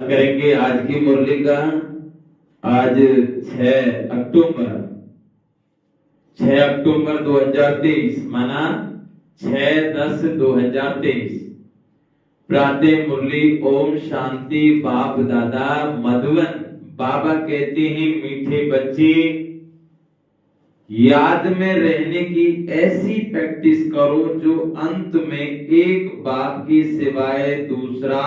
करेंगे आज की मुरली का। आज 6 अक्टूबर 6 अक्टूबर 2023 माना 6/10/2023 प्रातः मुरली ओम शांति बाप दादा मधुवन। बाबा कहते हैं मीठे बच्चे याद में रहने की ऐसी प्रैक्टिस करो जो अंत में एक बाप की सिवाय दूसरा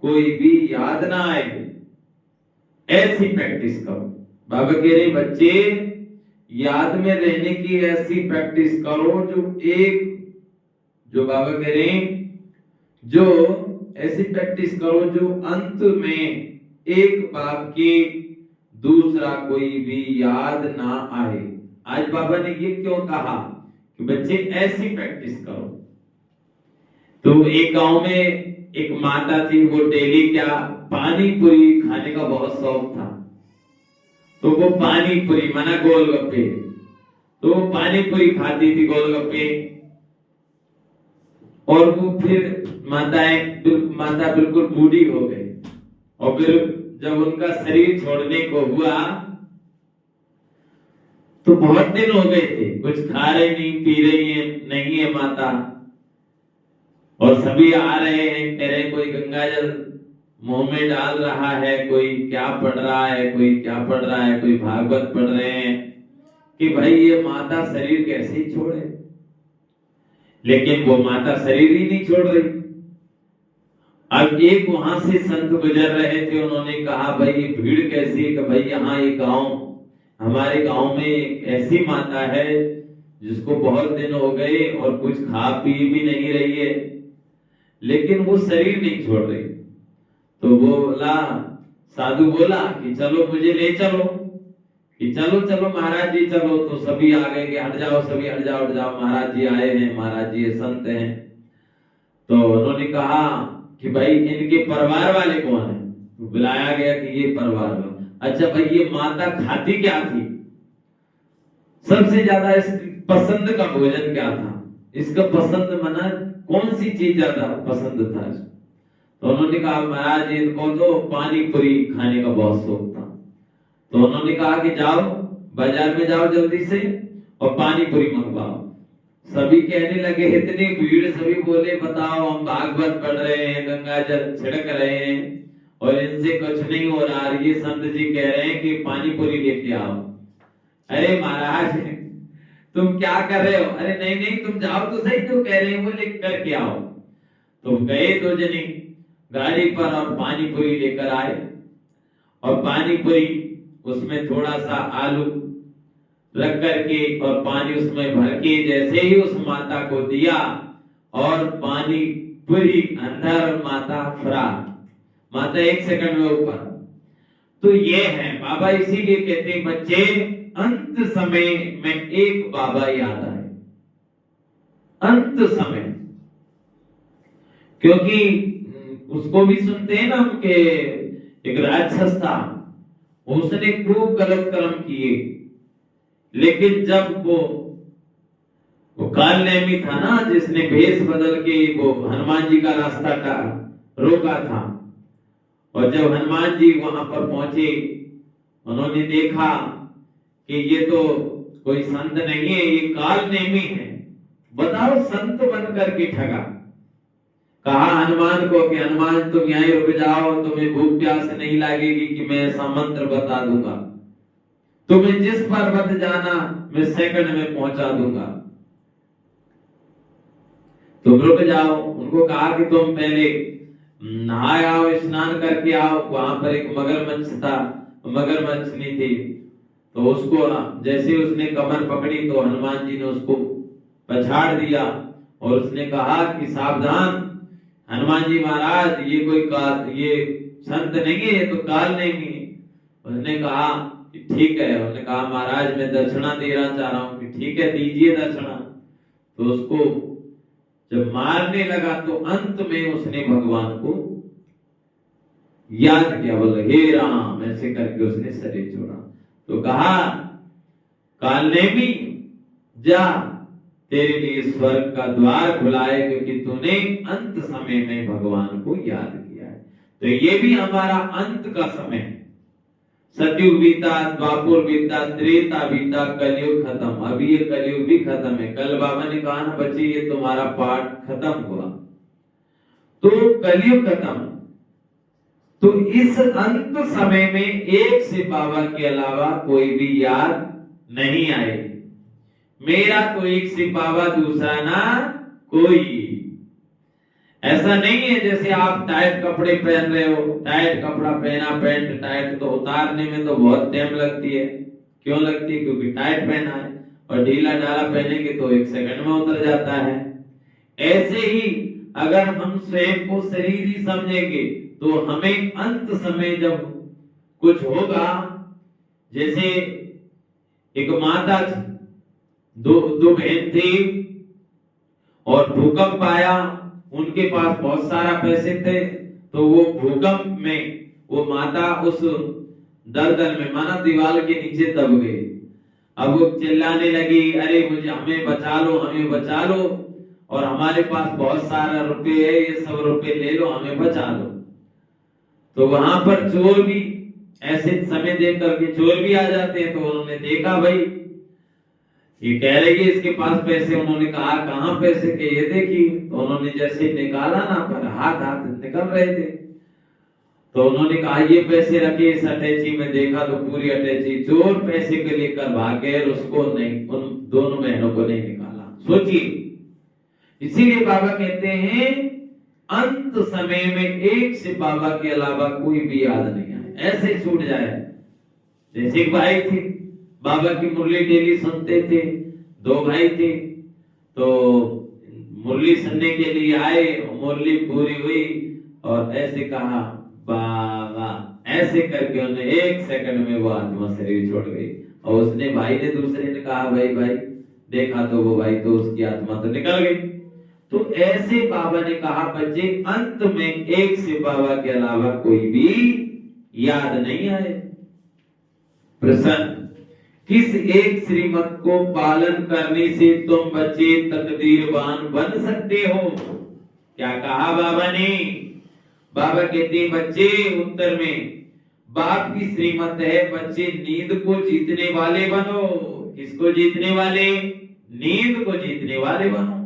कोई भी याद ना आए। ऐसी प्रैक्टिस करो। बाबा कह रहे बच्चे याद में रहने की ऐसी प्रैक्टिस करो जो बाबा कह रहे जो ऐसी प्रैक्टिस करो जो अंत में एक बाप की दूसरा कोई भी याद ना आए। आज बाबा ने ये क्यों कहा कि बच्चे ऐसी प्रैक्टिस करो। तो एक गांव में एक माता थी, वो डेली क्या पानी पूरी खाने का बहुत शौक था। तो वो पानी पूरी माना गोलगप्पे, तो वो पानी पूरी खाती थी गोलगप्पे। और वो फिर माता बिल्कुल बूढ़ी हो गई। और फिर जब उनका शरीर छोड़ने को हुआ तो बहुत दिन हो गए थे, कुछ खा रही नहीं पी रही नहीं है माता। और सभी आ रहे हैं, कह रहे कोई गंगा जल मुंह में डाल रहा है, कोई क्या पढ़ रहा है, कोई क्या पढ़ रहा है, कोई भागवत पढ़ रहे हैं कि भाई ये माता शरीर कैसे छोड़े। लेकिन वो माता शरीर ही नहीं छोड़ रही। अब एक वहां से संत गुजर रहे थे, उन्होंने कहा भाई ये भीड़ कैसी है। कि भाई यहाँ ये गांव, हमारे गांव में एक ऐसी माता है जिसको बहुत दिन हो गए और कुछ खा पी भी नहीं रही है, लेकिन वो शरीर नहीं छोड़ रही। तो बोला, साधु बोला कि चलो मुझे ले चलो, कि चलो चलो महाराज जी चलो। तो सभी आ गए कि हट जाओ, सभी हट जाओ हट जाओ, महाराज जी आए हैं, महाराज जी संत हैं। तो उन्होंने कहा कि भाई इनके परिवार वाले कौन है। तो बुलाया गया कि ये परिवार वाले। अच्छा भाई ये माता खाती क्या थी, सबसे ज्यादा इसकी पसंद का भोजन क्या था, इसका पसंद मना कौन सी चीज ज्यादा पसंद था। तो उन्होंने कहा महाराज इनको तो पानी पूरी खाने का बहुत शौक था। तो उन्होंने कहा कि जाओ बाजार में जाओ जल्दी से और पानी पूरी मंगवाओ। सभी कहने लगे, इतनी भीड़, सभी बोले बताओ हम भागवत पढ़ रहे हैं, गंगा जल छिड़क रहे हैं और इनसे कुछ नहीं हो रहा। ये संत जी कह रहे हैं कि पानी पूरी लेके आओ। अरे महाराज तुम क्या कर रहे हो। अरे नहीं नहीं तुम जाओ तो सही, जो कह रहे हैं वो लेकर करके आओ। तो गए दो जने गाड़ी पर और पानी पूरी लेकर आए। और पानी पूरी उसमें थोड़ा सा आलू रख करके और पानी उसमें भर के जैसे ही उस माता को दिया और पानी पूरी अंदर, माता फरार, माता 1 सेकंड में ऊपर। तो ये है बाबा इसीलिए कहते हैं बच्चे अंत समय में एक बाबा याद आए। अंत समय, क्योंकि उसको भी सुनते हैं ना हम के एक राक्षस था, उसने खूब गलत कर्म किए। लेकिन जब वो काल नेमी था ना, जिसने भेष बदल के वो हनुमान जी का रास्ता का रोका था। और जब हनुमान जी वहां पर पहुंचे, उन्होंने देखा कि ये तो कोई संत नहीं है, ये काल नेमी है। बताओ संत बनकर के ठगा। कहा हनुमान को कि हनुमान तुम यहीं रुक जाओ, तुम्हें भूख प्यास नहीं लगेगी कि मैं ऐसा मंत्र बता दूंगा। तुम्हें जिस पर्वत जाना मैं सेकंड में पहुंचा दूंगा, तुम रुक जाओ। उनको कहा कि तुम पहले नहाए आओ, स्नान करके आओ। वहां पर एक मगरमच्छ था, मगरमच्छनी थी। तो उसको जैसे उसने कमर पकड़ी तो हनुमान जी ने उसको पछाड़ दिया। और उसने कहा कि सावधान हनुमान जी महाराज, ये कोई ये संत नहीं है, ये तो काल नहीं है। उसने कहा कि ठीक है। उसने कहा महाराज मैं दक्षिणा देना चाह रहा हूं। कि ठीक है दीजिए दक्षिणा। तो उसको जब मारने लगा तो अंत में उसने भगवान को याद किया, बोले हे राम, ऐसे करके उसने शरीर छोड़ा। तो कहा काल ने भी जा, तेरे लिए स्वर्ग का द्वार खुला है, क्योंकि तूने अंत समय में भगवान को याद किया है। तो ये भी हमारा अंत का समय। सतयुग बीता, द्वापर बीता, त्रेता बीता, कलयुग खत्म। अभी ये कलयुग भी खत्म है। कल बाबा ने कहा ना बच्चे ये तुम्हारा पाठ खत्म हुआ, तो कलयुग खत्म। तो इस अंत समय में एक से बाबा के अलावा कोई भी याद नहीं आएगी। मेरा तो एक से बाबा, दूसरा ना कोई। ऐसा नहीं है जैसे आप टाइट कपड़े पहन रहे हो, टाइट कपड़ा पहना, पैंट टाइट, तो उतारने में तो बहुत टाइम लगती है। क्यों लगती है? क्योंकि टाइट पहना है। और ढीला ढाला पहनेंगे तो 1 सेकंड में उतर जाता है। ऐसे ही अगर हम स्वयं को शरीर ही समझेंगे तो हमें अंत समय जब कुछ होगा, जैसे एक माता थी, दो बहन थी और भूकंप आया, उनके पास बहुत सारा पैसे थे, तो वो भूकंप में वो माता उस दलदल में माना दीवार के नीचे दब गई। अब वो चिल्लाने लगी, अरे मुझे, हमें बचा लो, हमें बचा लो, और हमारे पास बहुत सारा रुपए है, ये सब रुपए ले लो, हमें बचा लो। तो वहां पर चोर भी ऐसे समय देख करके चोर भी आ जाते हैं। तो उन्होंने देखा भाई ये कह रही है इसके पास पैसे, उन्होंने कहा कहां पैसे के, ये देखी। तो उन्होंने जैसे निकाला ना, पर हाथ निकल रहे थे। तो उन्होंने कहा ये पैसे रखे इस अटैची में, देखा तो पूरी अटैची। चोर पैसे के लेकर भाग गए, उसको नहीं, उन दोनों बहनों को नहीं निकाला। सोचिए, इसीलिए बाबा कहते हैं अंत समय में एक से बाबा के अलावा कोई भी याद नहीं आए, ऐसे छूट जाए। जैसे एक भाई थे, बाबा की मुरली डेली सुनते थे। 2 भाई थे, तो मुरली सुनने के लिए आए, मुरली पूरी हुई और ऐसे कहा बाबा, ऐसे करके उन्हें 1 सेकंड में वो आत्मा शरीर छोड़ गई। और उसने, भाई ने, दूसरे ने कहा भाई देखा तो वो भाई, तो उसकी आत्मा तो निकल गई। तो ऐसे बाबा ने कहा बच्चे अंत में एक से बाबा के अलावा कोई भी याद नहीं आए। प्रश्न, किस एक श्रीमत को पालन करने से तुम बच्चे तकदीरवान बन सकते हो? क्या कहा बाबा ने? बाबा कहते बच्चे उत्तर में, बाप की श्रीमत है बच्चे नींद को जीतने वाले बनो। किसको जीतने वाले? नींद को जीतने वाले बनो।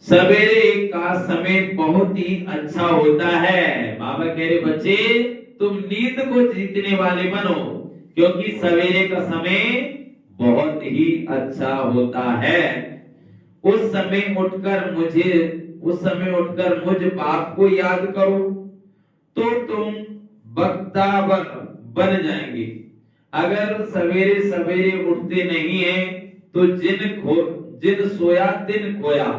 सवेरे का समय बहुत ही अच्छा होता है। बाबा कह रहे बच्चे तुम नींद को जीतने वाले बनो, क्योंकि सवेरे का समय बहुत ही अच्छा होता है। उस समय उठकर मुझ बाप को याद करो तो तुम बख्तावर बन जाएंगे। अगर सवेरे सवेरे उठते नहीं है तो जिन सोया तिन खोया।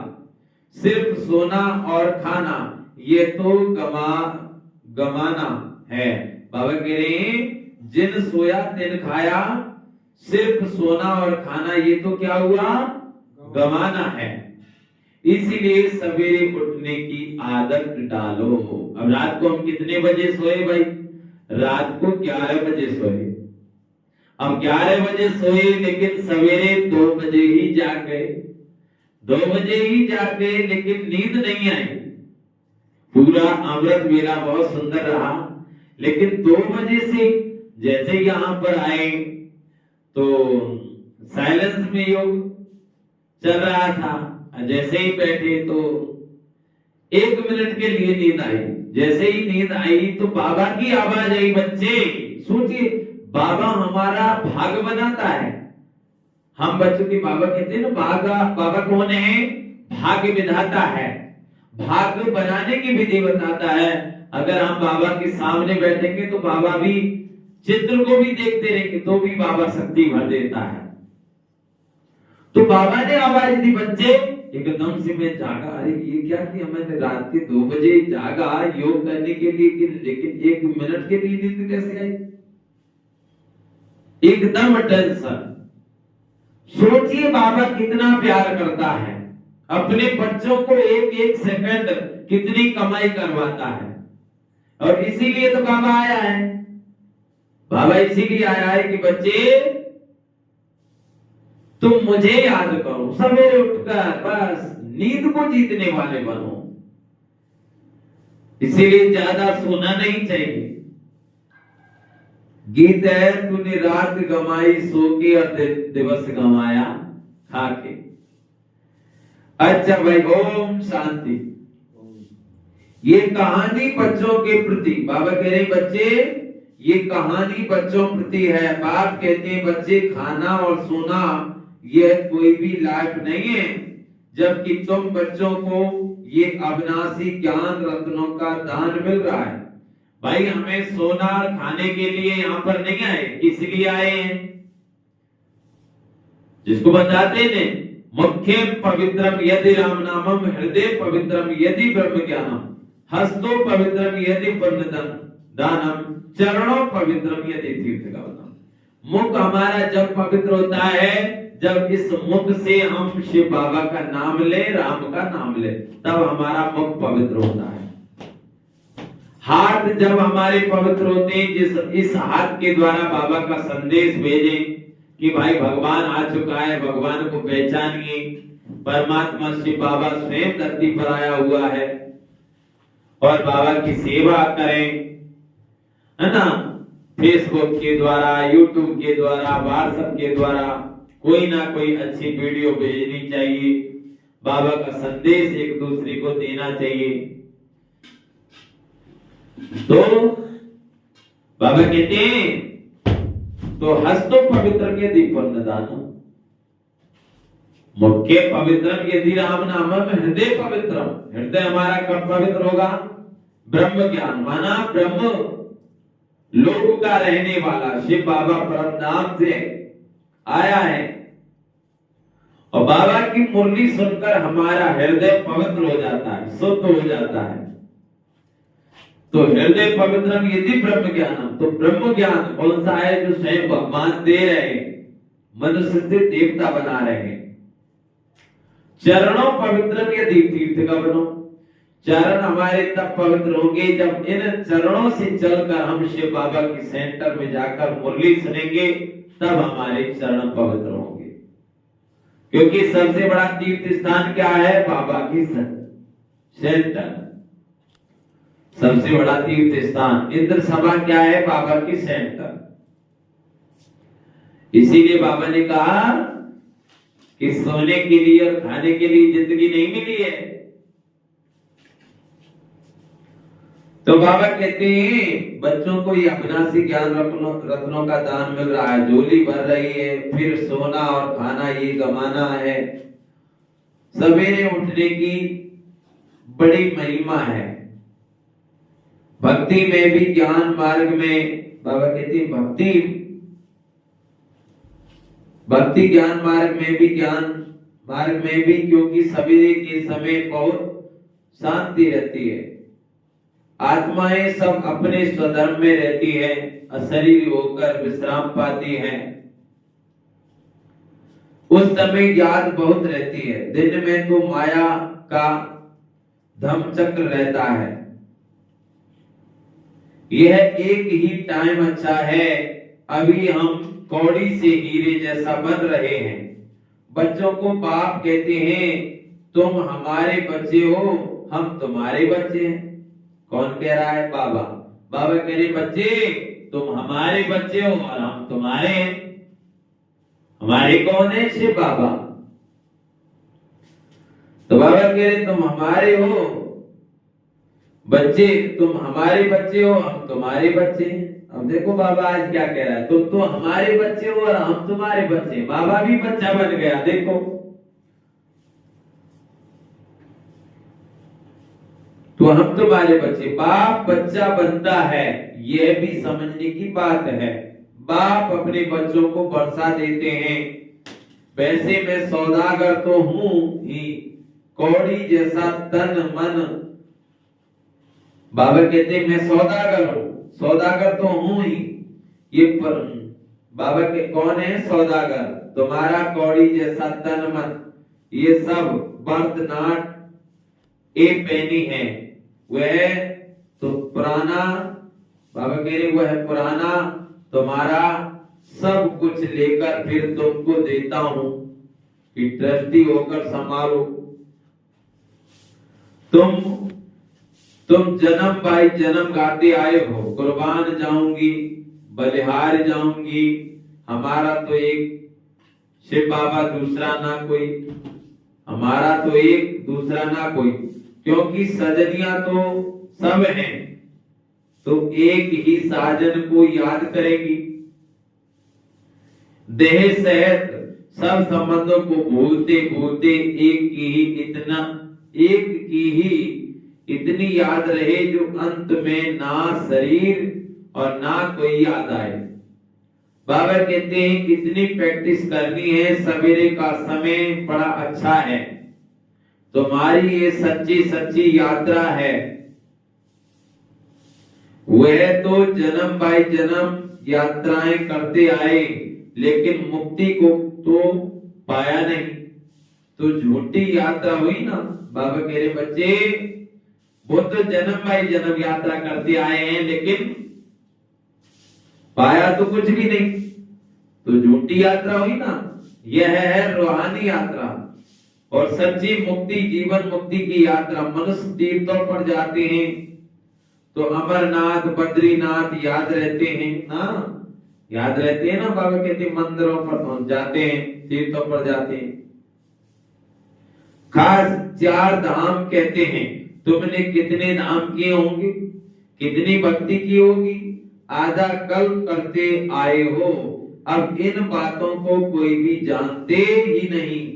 सिर्फ सोना और खाना ये तो गमाना है। बाबा कह रहे हैं जिन सोया तिन खाया, सिर्फ सोना और खाना ये तो क्या हुआ? गमाना है। इसीलिए सवेरे उठने की आदत डालो। अब रात को हम कितने बजे सोए भाई? रात को 11 बजे सोए। अब 11 बजे सोए, लेकिन सवेरे 2 बजे ही जाग गए। 2 बजे ही जाग गए, लेकिन नींद नहीं आई। पूरा अमृत मेला बहुत सुंदर रहा, लेकिन 2 बजे से जैसे यहाँ पर आए तो साइलेंस में योग चल रहा था। जैसे ही बैठे तो 1 मिनट के लिए नींद आई। जैसे ही नींद आई तो बाबा की आवाज आई। बच्चे सोचिए, बाबा हमारा भाग बनाता है। हम बच्चों की बाबा कहते हैं ना, बाबा कौन है? भाग्य विधाता है। भाग्य बनाने की विधि बताता है। अगर हम बाबा के सामने बैठेंगे तो बाबा भी चित्र को भी देखते रहेंगे, तो भी बाबा शक्ति भर देता है। तो बाबा ने आवाज दी, बच्चे। एकदम से मैं जागा। अरे ये क्या किया मैंने? रात के 2 बजे जागा योग करने के लिए, लेकिन 1 मिनट के लिए नींद कैसे आई? एकदम टेंशन। सोचिए बाबा कितना प्यार करता है, अपने बच्चों को 1-1 सेकंड कितनी कमाई करवाता है। और इसीलिए तो बाबा आया है। बाबा इसीलिए आया है कि बच्चे तुम मुझे याद करो, सवेरे उठकर बस नींद को जीतने वाले बनो। इसीलिए ज्यादा सोना नहीं चाहिए। गीत है, तूने रात गमाई सो के और दिवस गमाया खा के। अच्छा भाई, ओम शांति। ये कहानी बच्चों के प्रति, बाबा कह रहे बच्चे ये कहानी बच्चों प्रति है। बाप कहते हैं बच्चे खाना और सोना ये कोई भी लाइफ नहीं है, जबकि तुम बच्चों को ये अविनाशी ज्ञान रत्नों का दान मिल रहा है। भाई हमें सोना खाने के लिए यहाँ पर नहीं आए, किस लिए आए हैं? जिसको बताते ने मुख्य पवित्रम यदि राम नामम, हृदय पवित्रम यदि ब्रह्म ज्ञानम, हस्तो पवित्रम यदि पुण्यदान दानम, चरणों पवित्रम यदि तीर्थ गमनम। मुख हमारा जब पवित्र होता है, जब इस मुख से हम शिव बाबा का नाम ले, राम का नाम ले, तब हमारा मुख पवित्र होता है। हाथ जब हमारे पवित्र होते हैं, जिस इस हाथ के द्वारा बाबा का संदेश भेजें कि भाई भगवान आ चुका है, भगवान को पहचानिए, परमात्मा शिव बाबा स्वयं धरती पर आया हुआ है, और बाबा की सेवा करें, है ना। फेसबुक के द्वारा, यूट्यूब के द्वारा, व्हाट्सएप के द्वारा कोई ना कोई अच्छी वीडियो भेजनी चाहिए, बाबा का संदेश एक दूसरे को देना चाहिए। तो बाबा कहते हैं तो हस्तो पवित्र के दीपन दानो, मुख्य पवित्र यदि राम नाम, हृदय पवित्र। हृदय हमारा कब पवित्र होगा? ब्रह्म ज्ञान, माना ब्रह्म लोक का रहने वाला शिव बाबा परम धाम से आया है, और बाबा की मुरली सुनकर हमारा हृदय पवित्र हो जाता है, शुद्ध हो जाता है। तो हृदय पवित्र यदि ब्रह्म ज्ञानम, तो ब्रह्म ज्ञान कौन सा है? जो स्वयं भगवान दे रहे हैं, मनुष्य से देवता बना रहे हैं। चरणों पवित्र यदि तीर्थ गमनम, चरण हमारे तब पवित्र होंगे जब इन चरणों से चलकर हम शिव बाबा की सेंटर में जाकर मुरली सुनेंगे, तब हमारे चरण पवित्र होंगे। क्योंकि सबसे बड़ा तीर्थ स्थान क्या है? बाबा की सेंटर। सबसे बड़ा तीर्थ स्थान इंद्र सभा क्या है? बाबा की सेंटर। इसीलिए बाबा ने कहा कि सोने के लिए और खाने के लिए जिंदगी नहीं मिली है। तो बाबा कहते हैं बच्चों को ये अविनाशी ज्ञान रत्नों का दान मिल रहा है, झोली भर रही है, फिर सोना और खाना ये गमाना है। सवेरे उठने की बड़ी महिमा है। भक्ति में भी, ज्ञान मार्ग में, बाबा कहते हैं भक्ति ज्ञान मार्ग में भी, ज्ञान मार्ग में भी, क्योंकि सवेरे के समय बहुत शांति रहती है। आत्माएं सब अपने स्वधर्म में रहती है, अशरीरी होकर विश्राम पाती है। उस समय याद बहुत रहती है। दिन में तो माया का धर्मचक्र रहता है। यह एक ही टाइम अच्छा है। अभी हम कौड़ी से हीरे जैसा बन रहे हैं। बच्चों को बाप कहते हैं तुम हमारे बच्चे हो, हम तुम्हारे बच्चे हैं। कौन कह रहा है? बाबा। बाबा कह रहे बच्चे तुम हमारे बच्चे हो और हम तुम्हारे हैं। हमारे कौन है? शिव बाबा। तो बाबा कह रहे तुम हमारे हो बच्चे, तुम हमारे बच्चे हो, हम तुम्हारे बच्चे हैं। अब देखो बाबा आज क्या कह रहा है, तुम तो हमारे बच्चे हो और हम तुम्हारे बच्चे। बाबा भी बच्चा बन गया। देखो तो हम तुम्हारे बच्चे। बाप बच्चा बनता है, यह भी समझने की बात है। बाप अपने बच्चों को वर्षा देते हैं। वैसे मैं सौदागर तो हूं ही, कौड़ी जैसा तन मन। बाबा कहते हैं मैं सौदागर हूं, सौदागर तो हूं ही। ये बाबा के कौन है? सौदागर। तुम्हारा कौड़ी जैसा तन मन, ये सब बर्त नाट ए पैनी है। वह तो पुराना, बाबा कह रहे वह है पुराना, तुम्हारा सब कुछ लेकर फिर तुमको देता हूं कि ट्रस्टी होकर संभालो। तुम तुम जन्म बाई जन्म गाते आए हो, कुर्बान जाऊंगी, बलिहार जाऊंगी, हमारा तो एक शिव बाबा, दूसरा ना कोई, हमारा तो एक दूसरा ना कोई, क्योंकि सजनियां तो सब हैं, तो एक ही साजन को याद करेगी। देह सहित सब संबंधों को भूलते भूलते एक की ही इतनी याद रहे जो अंत में ना शरीर और ना कोई याद आए। बाबा कहते हैं इतनी प्रैक्टिस करनी है, सवेरे का समय बड़ा अच्छा है, तुम्हारी ये सच्ची सच्ची यात्रा है। वह तो जन्म बाई जन्म यात्राएं करते आए, लेकिन मुक्ति को तो पाया नहीं, तो झूठी यात्रा हुई ना। बाबा कह रहे बच्चे, वो तो जन्म बाई जन्म यात्रा करते आए हैं, लेकिन पाया तो कुछ भी नहीं, तो झूठी यात्रा हुई ना। यह है रूहानी यात्रा और सच्ची मुक्ति, जीवन मुक्ति की यात्रा। मनुष्य तीर्थों पर जाते हैं तो अमरनाथ, बद्रीनाथ याद रहते हैं ना, याद रहते हैं ना। बाबा कहते मंदिरों पर जाते हैं, तीर्थों पर जाते हैं। खास 4 धाम कहते हैं। तुमने कितने धाम किए होंगे, कितनी भक्ति की होगी, आधा कल्प करते आए हो, अब इन बातों को कोई भी जानते ही नहीं।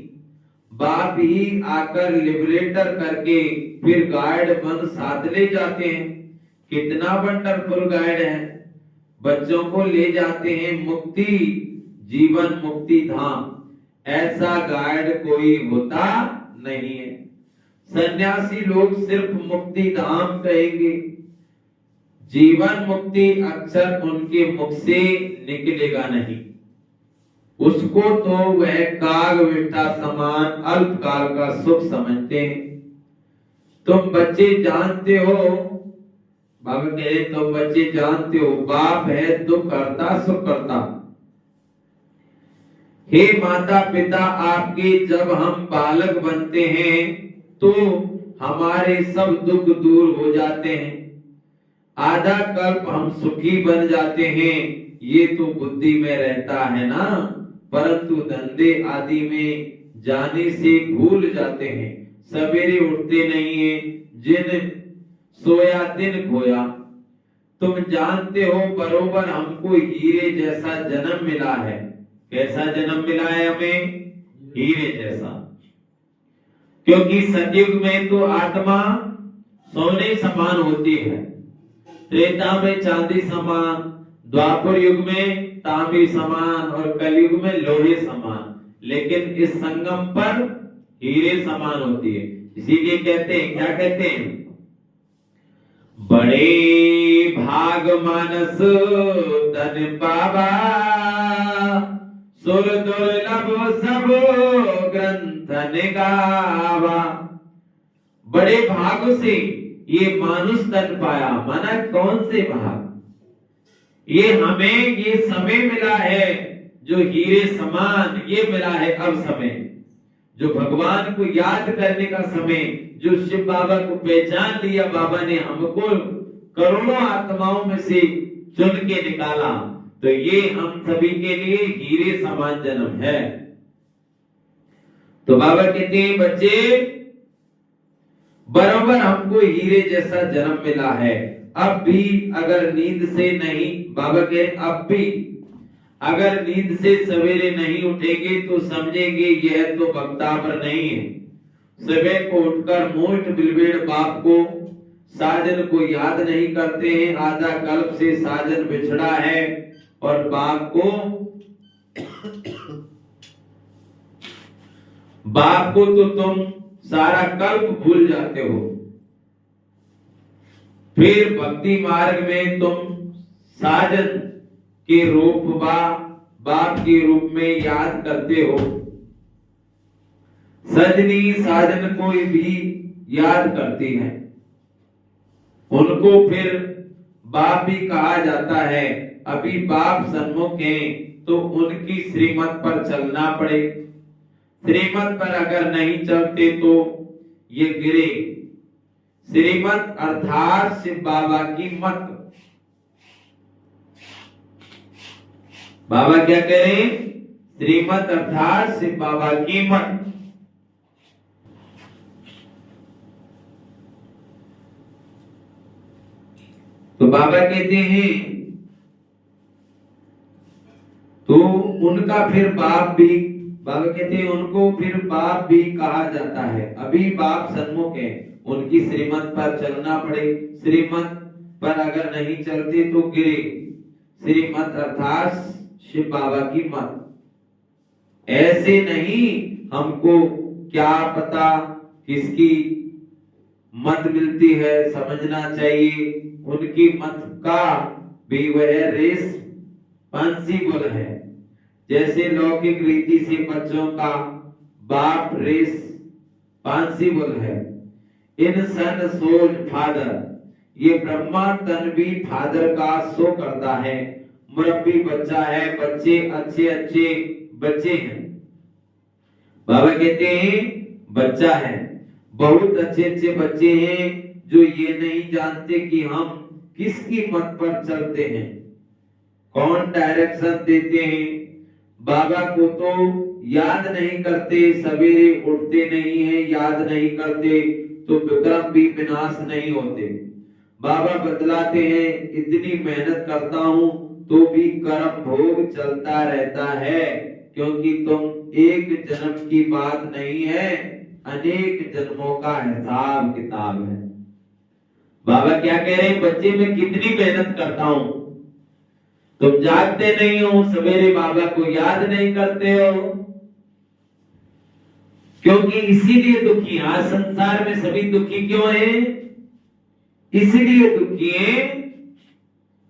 बाप ही आकर लिबरेटर करके फिर गाइड बन साथ ले जाते हैं। कितना वंडरफुल गाइड है, बच्चों को ले जाते हैं मुक्ति, जीवन मुक्ति धाम। ऐसा गाइड कोई होता नहीं है। सन्यासी लोग सिर्फ मुक्ति धाम कहेंगे, जीवन मुक्ति अक्षर उनके मुख से निकलेगा नहीं। उसको तो वह काग बेटा समान अल्पकाल का सुख समझते हैं। तुम बच्चे जानते हो, बाबा कह रहे तुम बच्चे जानते हो, बाप है दुख करता सुख करता। हे माता पिता आपके, जब हम बालक बनते हैं तो हमारे सब दुख दूर हो जाते हैं, आधा कल्प हम सुखी बन जाते हैं। ये तो बुद्धि में रहता है ना, परंतु धंधे आदि में जाने से भूल जाते हैं। सवेरे उठते नहीं है, जिन सोया दिन खोया। तुम जानते हो बरोबर हमको हीरे जैसा जन्म मिला है। कैसा जन्म मिला है हमें? हीरे जैसा। क्योंकि सतयुग में तो आत्मा सोने समान होती है, त्रेता में चांदी समान, द्वापर युग में तांबे समान और कलयुग में लोहे समान, लेकिन इस संगम पर हीरे समान होती है। इसीलिए कहते हैं, क्या कहते हैं? बड़े भाग मानस तन पावा, सुर दुर्लभ सब ग्रंथ निगावा। बड़े भाग से ये मानुष तन पाया, माना कौन से भाग? ये हमें ये समय मिला है जो हीरे समान, ये मिला है अब समय, जो भगवान को याद करने का समय, जो शिव बाबा को पहचान लिया। बाबा ने हमको करोड़ों आत्माओं में से चुन के निकाला, तो ये हम सभी के लिए हीरे समान जन्म है। तो बाबा कहते हैं बच्चे, बराबर हमको हीरे जैसा जन्म मिला है। अब भी अगर नींद से नहीं, बाबा कह अब भी अगर नींद से सवेरे नहीं उठेंगे तो समझेंगे यह तो बख्तावर नहीं है। सुबह को उठकर मोट बिलबेड़ बाप को, साजन को याद नहीं करते हैं। आधा कल्प से साजन बिछड़ा है और बाप को तो तुम सारा कल्प भूल जाते हो। फिर भक्ति मार्ग में तुम साजन के रूप बाप के रूप में याद करते हो। सजनी साजन को भी याद करती है, उनको फिर बाप भी कहा जाता है। अभी बाप सन्मुख हैं तो उनकी श्रीमत पर चलना पड़े। श्रीमत पर अगर नहीं चलते तो ये गिरे। श्रीमत अर्थात शिव बाबा की मत। बाबा क्या कह रहे हैं? श्रीमत अर्थात शिव बाबा की मत। तो बाबा कहते हैं तो उनका फिर बाप भी, बाबा कहते हैं उनको फिर बाप भी कहा जाता है। अभी बाप सन्मुख है, उनकी श्रीमत पर चलना पड़े, श्रीमत पर अगर नहीं चलते तो गिरे। श्रीमत अर्थात शिव बाबा की मत। ऐसे नहीं हमको क्या पता किसकी मत मिलती है, समझना चाहिए उनकी मत का भी वह रिस्पांसिबल है। जैसे लौकिक रीति से बच्चों का बाप रिस्पांसिबल है। इन सन सोल्ड फादर, ये ब्रह्मा तन्वी फादर का शो करता है। मुरब्बी बच्चा है, बच्चे अच्छे अच्छे बच्चे हैं। बाबा कहते हैं बच्चा है, बहुत अच्छे अच्छे बच्चे हैं जो ये नहीं जानते कि हम किसकी मत पर चलते हैं, कौन डायरेक्शन देते हैं। बाबा को तो याद नहीं करते, सवेरे उठते नहीं है, याद नहीं करते तो विक्रम भी विनाश नहीं होते। बाबा बतलाते हैं इतनी मेहनत करता हूं तो भी कर्म भोग चलता रहता है, क्योंकि तुम एक जन्म की बात नहीं है, अनेक जन्मों का हिसाब किताब है। बाबा क्या कह रहे हैं? बच्चे में कितनी मेहनत करता हूं, तुम जागते नहीं हो, सवेरे बाबा को याद नहीं करते हो, क्योंकि इसीलिए दुखी। आज संसार में सभी दुखी क्यों हैं? इसलिए दुखी हैं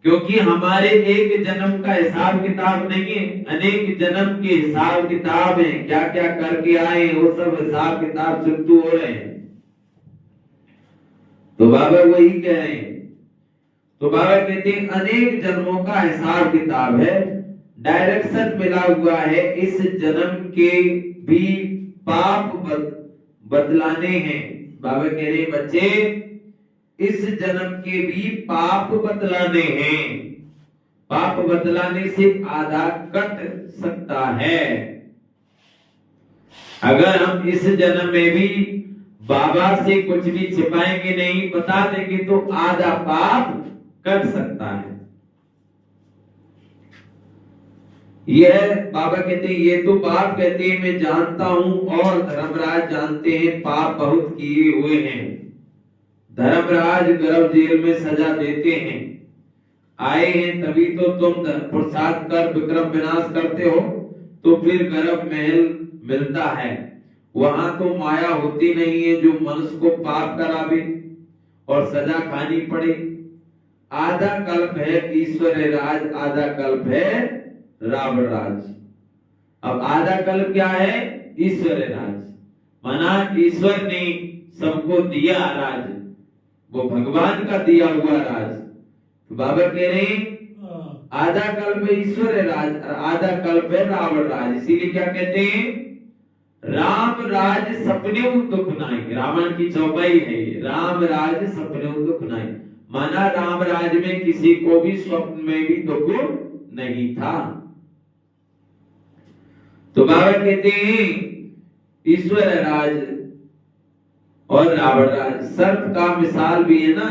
क्योंकि हमारे एक जन्म का हिसाब किताब नहीं है, अनेक जन्म के हिसाब किताब है। क्या क्या करके आए वो सब हिसाब किताब चुकतू हो रहे हैं। तो बाबा वही कह रहे हैं। तो बाबा कहते हैं अनेक जन्मों का हिसाब किताब है, डायरेक्शन मिला हुआ है। इस जन्म के भी पाप बदलाने हैं। बाबा कह रहे हैं बच्चे इस जन्म के भी पाप बदलाने हैं। पाप बदलाने से आधा कट सकता है। अगर हम इस जन्म में भी बाबा से कुछ भी छिपाएंगे नहीं, बता देंगे तो आधा पाप कट सकता है। यह बाबा कहते हैं, ये तो बाप कहते हैं मैं जानता हूं और धर्मराज जानते हैं पाप बहुत किए हुए हैं। धर्मराज गर्भ जेल में सजा देते हैं, आए हैं तभी तो तुम प्रसाद कर विक्रम विनाश करते हो, तो फिर गर्भ महल मिलता है। वहां तो माया होती नहीं है जो मनुष्य को पाप करावे और सजा खानी पड़े। आधा कल्प है ईश्वर राज, आधा कल्प है रावण राज। अब आधा कल्प क्या है? ईश्वर राज, माना ईश्वर ने सबको दिया राज, वो भगवान का दिया हुआ राज। तो बाबा कह रहे हैं आधा कल्प है ईश्वर राज और आधा कल्प है रावण राज। इसीलिए क्या कहते हैं? राम राज सपने दुख नाई। रावण की चौपाई है ये, राम राज सपने दुख नाई। माना राम राज में किसी को भी स्वप्न में भी दुख नहीं था। तो बाबा कहते हैं ईश्वर राज और रावण राज। सर्प का मिसाल भी है ना,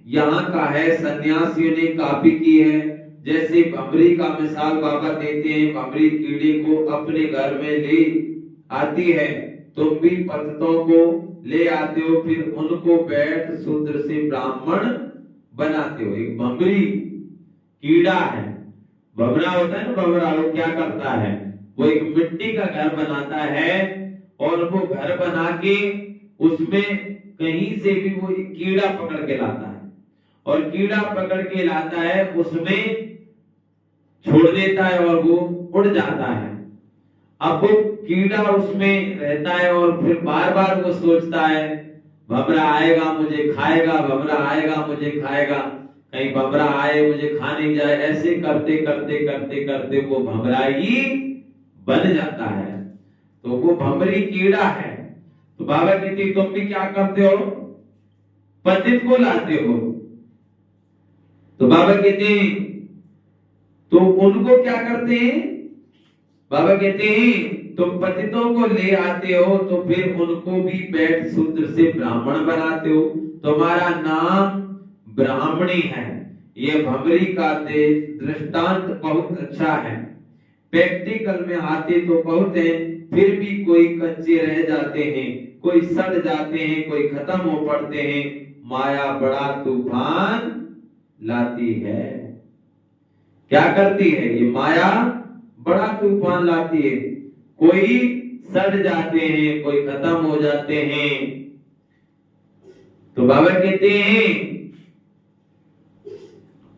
यहाँ का है, सन्यासियों ने कॉपी की है। जैसे भमरी का मिसाल बाबा देते हैं, भमरी कीड़े को अपने घर में ले आती है, तुम भी पतितों को ले आते हो, फिर उनको बैठ शूद्र से ब्राह्मण बनाते हो। एक भमरी कीड़ा है, भमरा होता है ना, भमरा वो क्या करता है? वो एक मिट्टी का घर बनाता है और वो घर बना के उसमें कहीं से भी वो एक कीड़ा पकड़ के लाता है और कीड़ा पकड़ के लाता है, उसमें छोड़ देता है और वो उड़ जाता है। अब वो कीड़ा उसमें रहता है और फिर बार बार वो सोचता है भमरा आएगा मुझे खाएगा, भमरा आएगा मुझे खाएगा, कहीं भमरा आए मुझे खा नहीं जाए। ऐसे करते करते करते करते वो भमरा ही बन जाता है। तो वो भमरी कीड़ा है। तो बाबा कहते तुम भी क्या करते हो? पतित को लाते हो। तो बाबा कहते हैं तो उनको क्या करते हैं? बाबा कहते हैं तुम पतितों को ले आते हो तो फिर उनको भी बैठ शूद्र से ब्राह्मण बनाते हो। तुम्हारा नाम ब्राह्मणी है। ये भंवरी का दृष्टांत बहुत अच्छा है। प्रैक्टिकल में आते तो बहुत है, फिर भी कोई कच्चे रह जाते हैं, कोई सड़ जाते हैं, कोई खत्म हो पड़ते हैं। माया बड़ा तूफान लाती है। क्या करती है ये माया? बड़ा तूफान लाती है। कोई सड़ जाते हैं, कोई खत्म हो जाते हैं। तो बाबा कहते हैं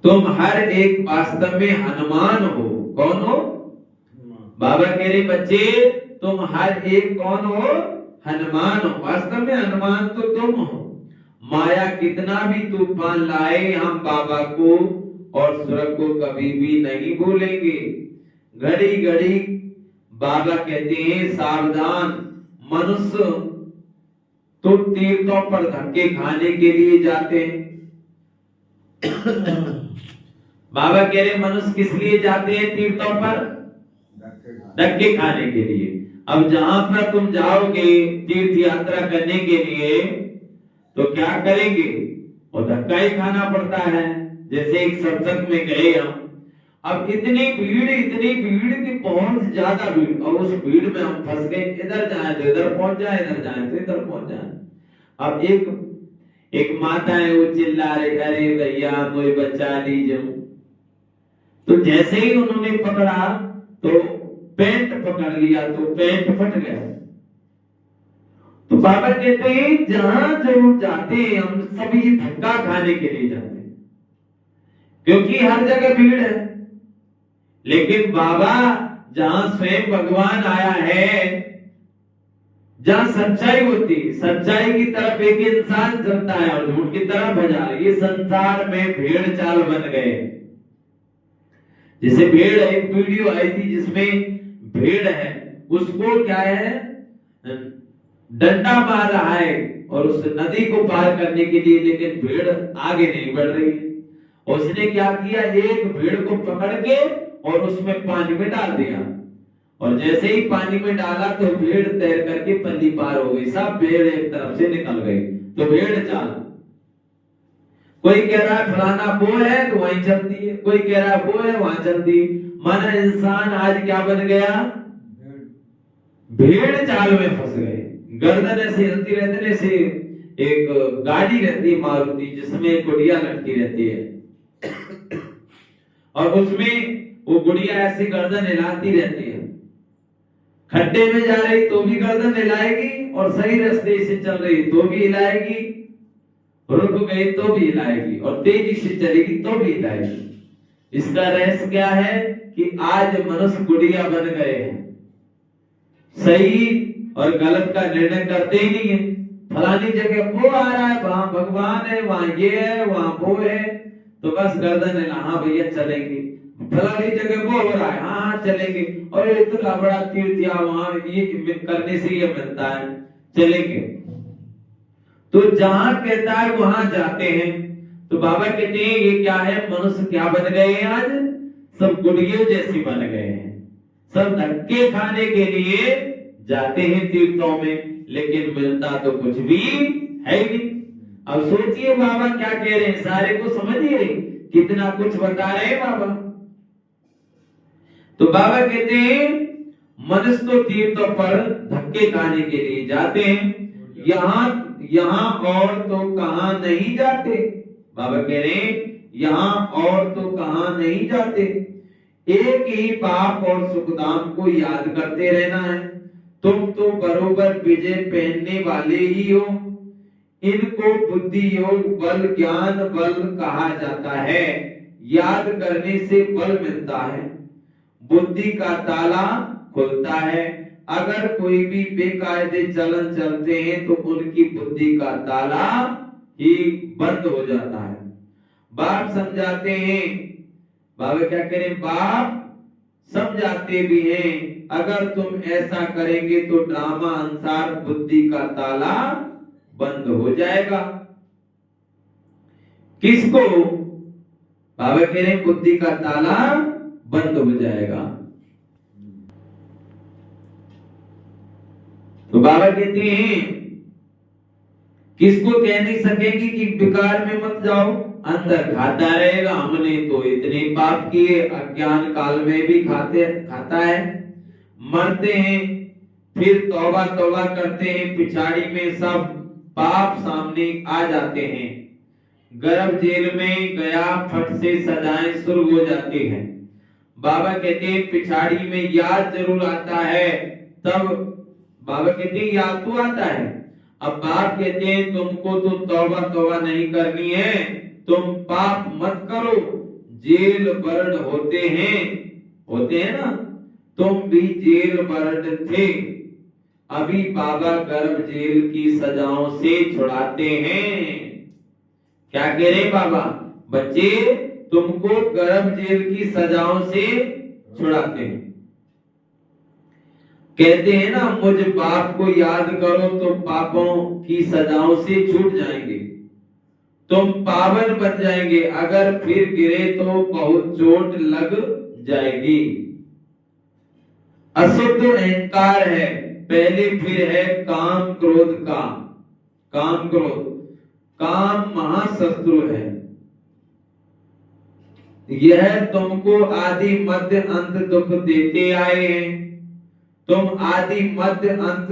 तुम हर एक वास्तव में हनुमान हो। कौन हो? बाबा कह रहे बच्चे तुम हर एक कौन हो? हनुमान हो। वास्तव में हनुमान तो तुम हो। माया कितना भी तूफान लाए हम बाबा को और स्वर्ग को कभी भी नहीं भूलेंगे। घड़ी घड़ी बाबा कहते हैं सावधान, मनुष्य तो तीर्थों पर धक्के खाने के लिए जाते हैं। बाबा कह रहे मनुष्य किस लिए जाते हैं तीर्थों पर? धक्के खाने के लिए। अब जहां पर तुम जाओगे तीर्थ यात्रा करने के लिए तो क्या करेंगे? और धक्का ही खाना पड़ता है। जैसे एक सत्संग में गए हम, अब इतनी भीड़ की बहुत ज्यादा भीड़, और उस भीड़ में हम फंस गए। इधर जाए तो इधर पहुंच जाए, इधर जाए तो इधर पहुंच जाए। अब एक माता है, वो चिल्ला रही अरे भैया कोई बचा लीजिए। तो जैसे ही उन्होंने पकड़ा तो पैंट पकड़ लिया तो पैंट फट गया। तो बाबा कहते हैं जहां जरूर जाते हैं हम सभी धक्का खाने के लिए जाते हैं, क्योंकि हर जगह भीड़ है। लेकिन बाबा जहां स्वयं भगवान आया है, जहां सच्चाई होती, सच्चाई की तरफ एक इंसान चलता है और झूठ की तरफ हजार। ये संसार में भेड़ चाल बन गए। जैसे भेड़, एक वीडियो आई थी जिसमें भेड़ है, उसको क्या है डंडा मार रहा है और उस नदी को पार करने के लिए, लेकिन भेड़ आगे नहीं बढ़ रही है। उसने क्या किया, एक भेड़ को पकड़ के और उसमें पानी में डाल दिया, और जैसे ही पानी में डाला तो भेड़ तैर करके पल्ली पार हो गई। सब भेड़ एक तरफ से निकल गई। तो भेड़ चाल, कोई कह रहा है फलाना वो है तो वहीं चलती है, कोई कह रहा है वो है वहां चलती है। माना इंसान आज क्या बन गया? भेड़ चाल में फंस गए। गर्दन ऐसे हिलती रहती है। ऐसे एक गाड़ी रहती है मारुति जिसमें गुड़िया लटकी रहती है, और उसमें वो गुड़िया ऐसी गर्दन हिलाती रहती है। खड्डे में जा रही तो भी गर्दन हिलाएगी, और सही रास्ते से चल रही तो भी हिलाएगी, रुक गई तो भी हिलाएगी, और तेजी से चलेगी तो भी हिलाएगी। इसका रहस्य क्या है कि आज मनुष्य गुड़िया बन गए हैं। सही और गलत का निर्णय करते ही नहीं है। फलानी जगह वो आ रहा है, वहां भगवान है, वहां ये है, वहां वो है, तो बस गर्दन हिला, हाँ भैया चलेंगे। फलानी जगह वो हो रहा है, हाँ चलेंगे। और इतना बड़ा तीर्थ या वहां ये करने से ये मिलता है, चलेंगे। तो जहां कहता है वहां जाते हैं। तो बाबा कहते हैं ये क्या है, मनुष्य क्या बन गए हैं आज? सब गुड़ियों जैसी बन गए हैं। सब धक्के खाने के लिए जाते हैं तीर्थों में, लेकिन मिलता तो कुछ भी है नहीं। अब सोचिए बाबा क्या कह रहे हैं, सारे को समझिए कितना कुछ बता रहे हैं बाबा। तो बाबा कहते हैं मनुष्य तो तीर्थों पर धक्के खाने के लिए जाते हैं, यहाँ और तो कहां नहीं जाते। बाबा कह रहे हैं यहाँ और तो कहां नहीं जाते। एक ही पाप और सुखधाम को याद करते रहना है। तुम तो बरोबर विजय पहनने वाले ही हो। इनको बुद्धि योग बल ज्ञान बल कहा जाता है। याद करने से बल मिलता है, बुद्धि का ताला खुलता है। अगर कोई भी बेकायदे चलन चलते हैं तो उनकी बुद्धि का ताला ही बंद हो जाता है। बाप समझाते हैं, बाबा क्या करें, बाप समझाते भी हैं अगर तुम ऐसा करेंगे तो ड्रामा अनुसार बुद्धि का ताला बंद हो जाएगा। किसको? बाबा कह रहे बुद्धि का ताला बंद हो जाएगा। तो बाबा कहते हैं किसको कह नहीं सकेंगे कि विकार में मत जाओ, अंदर खाता रहेगा हमने तो इतने पाप किए, अज्ञान काल में भी खाता है, मरते हैं फिर तौबा तौबा करते हैं, पिछाड़ी में सब पाप सामने आ जाते हैं, गर्भ जेल में गया फट से सजाएं शुरू हो जाती हैं। बाबा कहते हैं पिछाड़ी में याद जरूर आता है, तब बाबा कहते हैं याद तो आता है। अब बाप कहते हैं तुमको तो तौबा तौबा नहीं करनी है, तुम पाप मत करो, जेल बर्ड होते हैं ना, तुम भी जेल बर्ड थे, अभी बाबा गर्भ जेल की सजाओं से छुड़ाते हैं। क्या कह रहे बाबा? बच्चे तुमको गर्भ जेल की सजाओं से छुड़ाते हैं। कहते हैं ना मुझ बाप को याद करो तो पापों की सजाओं से छूट जाएंगे, तुम पावन बन जाएंगे, अगर फिर गिरे तो बहुत चोट लग जाएगी। अशुद्ध अहंकार है, पहले फिर है काम क्रोध का। काम क्रोध, काम महाशत्रु है, यह तुमको आदि मध्य अंत दुख देते आए हैं। तुम आदि मध्य अंत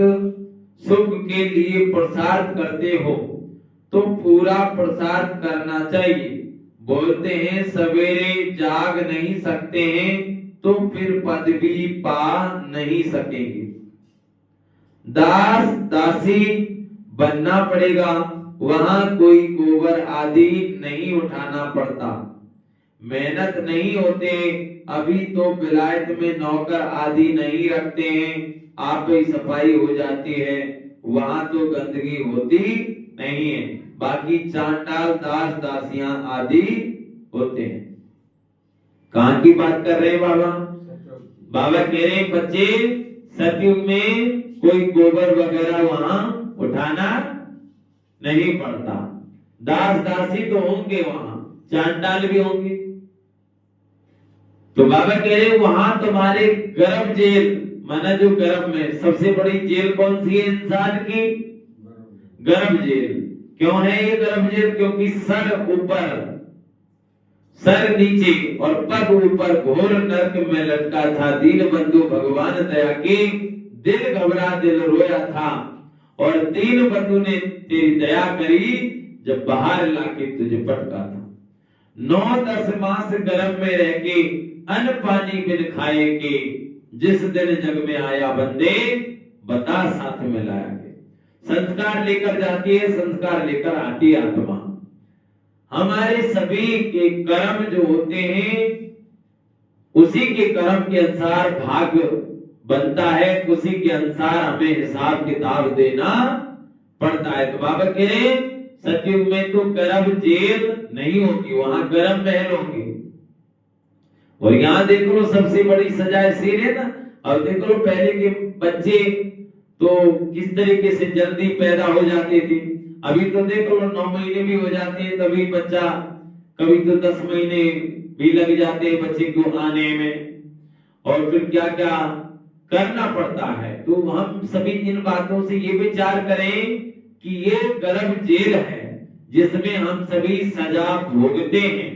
सुख के लिए पुरुषार्थ करते हो तो पूरा पुरुषार्थ करना चाहिए। बोलते हैं सवेरे जाग नहीं सकते हैं तो फिर पदवी पा नहीं सकेंगे। दास दासी बनना पड़ेगा, वहां कोई गोबर आदि नहीं उठाना पड़ता, मेहनत नहीं होते, अभी तो विलायत में नौकर आदि नहीं रखते हैं, आप ही सफाई हो जाती है, वहां तो गंदगी होती नहीं है, बाकी चांडाल दास दासियां आदि होते हैं। कहां की बात कर रहे हैं बाबा? बाबा कह रहे हैं बच्चे सतयुग में कोई गोबर वगैरह वहां उठाना नहीं पड़ता, दास दासी तो होंगे वहां, चांडाल भी होंगे। तो बाबा कह रहे वहां तुम्हारे गर्भ जेल, माना जो गर्भ में सबसे बड़ी जेल कौन सी है इंसान की? गर्भ जेल। क्यों है ये गर्भ जेल? क्योंकि सर ऊपर सर नीचे और पग ऊपर घोर नरक में लटका था। दीन बंधु भगवान दया की, दिल घबरा दिल रोया था, और दीन बंधु ने तेरी दया करी जब बाहर लाके तुझे पटका था। 9-10 मास गर्भ में रह के अन्न पानी बिन खाए के, जिस दिन जग में आया बंदे बता साथ में लाया के। संस्कार लेकर जाती है, संस्कार लेकर आती है आत्मा। हमारे सभी के कर्म जो होते हैं उसी के कर्म के अनुसार भाग्य बनता है, उसी के अनुसार हमें हिसाब किताब देना पड़ता है। तो बाबा कह रहे सतयुग में तो गर्भ जेल नहीं होगी, वहां गर्भ महल होगी। और यहाँ देख लो सबसे बड़ी सजा सीन है ना। अब देख लो पहले के बच्चे तो किस तरीके से जल्दी पैदा हो जाते थे, अभी तो देख लो 9 महीने भी हो जाते हैं तभी बच्चा, कभी तो 10 महीने भी लग जाते हैं बच्चे को आने में, और फिर क्या क्या करना पड़ता है। तो हम सभी इन बातों से ये विचार करें कि ये गर्भ जेल है जिसमें हम सभी सजा भोगते हैं,